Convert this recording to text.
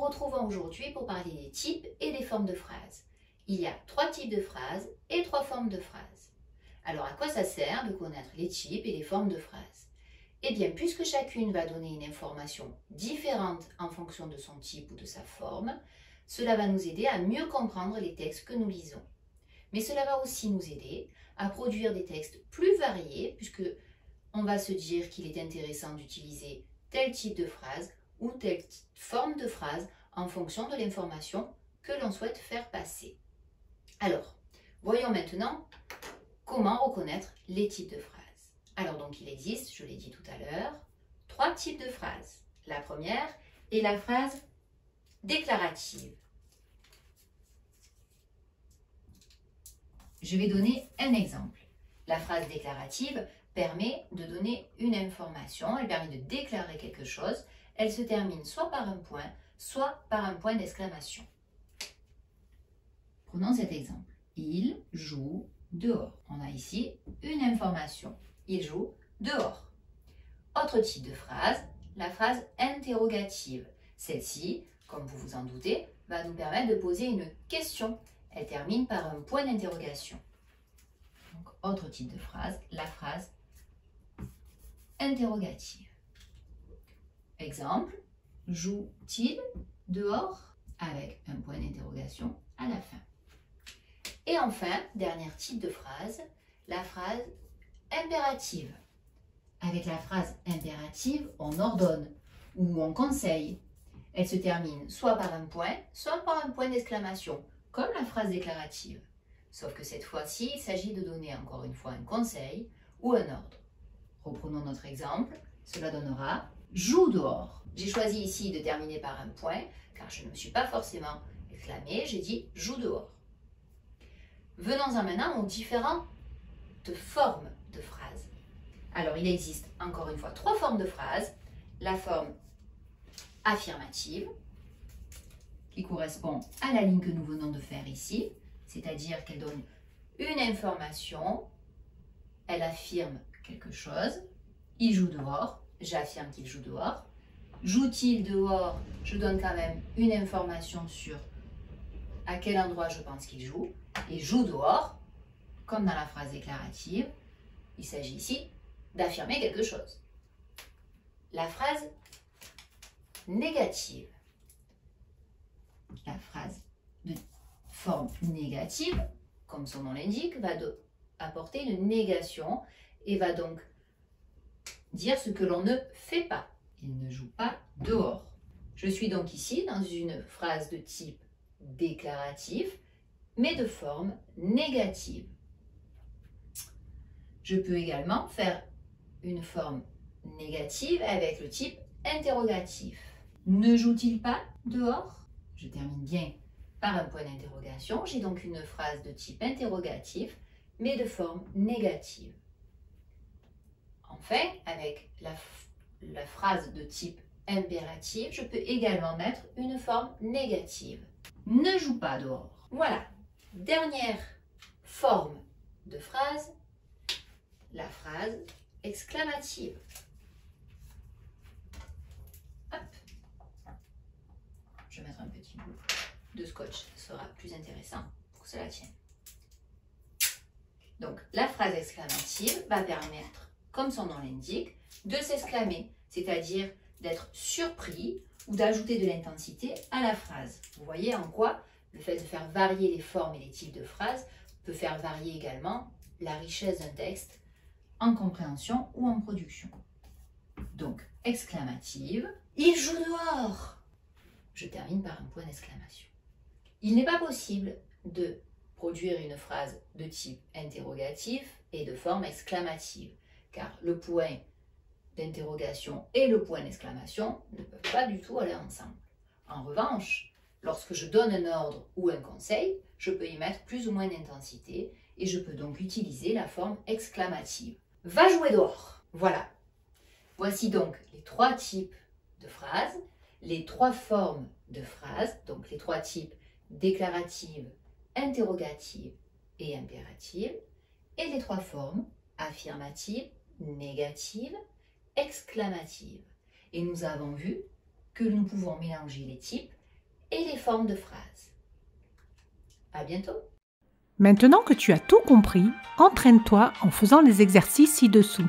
retrouvons aujourd'hui pour parler des types et des formes de phrases. Il y a 3 types de phrases et 3 formes de phrases. Alors à quoi ça sert de connaître les types et les formes de phrases? Eh bien, puisque chacune va donner une information différente en fonction de son type ou de sa forme, cela va nous aider à mieux comprendre les textes que nous lisons. Mais cela va aussi nous aider à produire des textes plus variés, puisque on va se dire qu'il est intéressant d'utiliser tel type de phrase ou telle forme de phrase en fonction de l'information que l'on souhaite faire passer. Alors, voyons maintenant comment reconnaître les types de phrases. Alors donc il existe, je l'ai dit tout à l'heure, 3 types de phrases. La première est la phrase déclarative. Je vais donner un exemple. La phrase déclarative permet de donner une information, elle permet de déclarer quelque chose. Elle se termine soit par un point, soit par un point d'exclamation. Prenons cet exemple. Il joue dehors. On a ici une information. Il joue dehors. Autre type de phrase, la phrase interrogative. Celle-ci, comme vous vous en doutez, va nous permettre de poser une question. Elle termine par un point d'interrogation. Donc, autre type de phrase, la phrase interrogative. Exemple, joue-t-il dehors avec un point d'interrogation à la fin. Et enfin, dernier type de phrase, la phrase impérative. Avec la phrase impérative, on ordonne ou on conseille. Elle se termine soit par un point, soit par un point d'exclamation, comme la phrase déclarative. Sauf que cette fois-ci, il s'agit de donner encore une fois un conseil ou un ordre. Reprenons notre exemple, cela donnera « joue dehors ». J'ai choisi ici de terminer par un point, car je ne me suis pas forcément exclamée, j'ai dit « joue dehors ». Venons-en maintenant aux différentes formes de phrases. Alors, il existe encore une fois 3 formes de phrases. La forme affirmative, qui correspond à la ligne que nous venons de faire ici, c'est-à-dire qu'elle donne une information, elle affirme quelque chose. Il joue dehors, j'affirme qu'il joue dehors. Joue-t-il dehors, je donne quand même une information sur à quel endroit je pense qu'il joue. Et joue dehors, comme dans la phrase déclarative, il s'agit ici d'affirmer quelque chose. La phrase négative. La phrase de forme négative, comme son nom l'indique, va apporter une négation et va donc dire ce que l'on ne fait pas. Il ne joue pas dehors. Je suis donc ici dans une phrase de type déclaratif, mais de forme négative. Je peux également faire une forme négative avec le type interrogatif. Ne joue-t-il pas dehors? Je termine bien par un point d'interrogation. J'ai donc une phrase de type interrogatif, mais de forme négative. Enfin, avec la phrase de type impératif, je peux également mettre une forme négative. Ne joue pas dehors. Voilà. Dernière forme de phrase, la phrase exclamative. Hop. Je vais mettre un petit bout de scotch, ce sera plus intéressant pour que cela tienne. Donc, la phrase exclamative va permettre, comme son nom l'indique, de s'exclamer, c'est-à-dire d'être surpris ou d'ajouter de l'intensité à la phrase. Vous voyez en quoi le fait de faire varier les formes et les types de phrases peut faire varier également la richesse d'un texte en compréhension ou en production. Donc, exclamative, il joue dehors. Je termine par un point d'exclamation. Il n'est pas possible de produire une phrase de type interrogatif et de forme exclamative, car le point d'interrogation et le point d'exclamation ne peuvent pas du tout aller ensemble. En revanche, lorsque je donne un ordre ou un conseil, je peux y mettre plus ou moins d'intensité et je peux donc utiliser la forme exclamative. Va jouer dehors. Voilà. Voici donc les 3 types de phrases, les 3 formes de phrases, donc les 3 types déclarative, interrogative et impérative, et les 3 formes affirmative, négative, exclamative. Et nous avons vu que nous pouvons mélanger les types et les formes de phrases. À bientôt! Maintenant que tu as tout compris, entraîne-toi en faisant les exercices ci-dessous.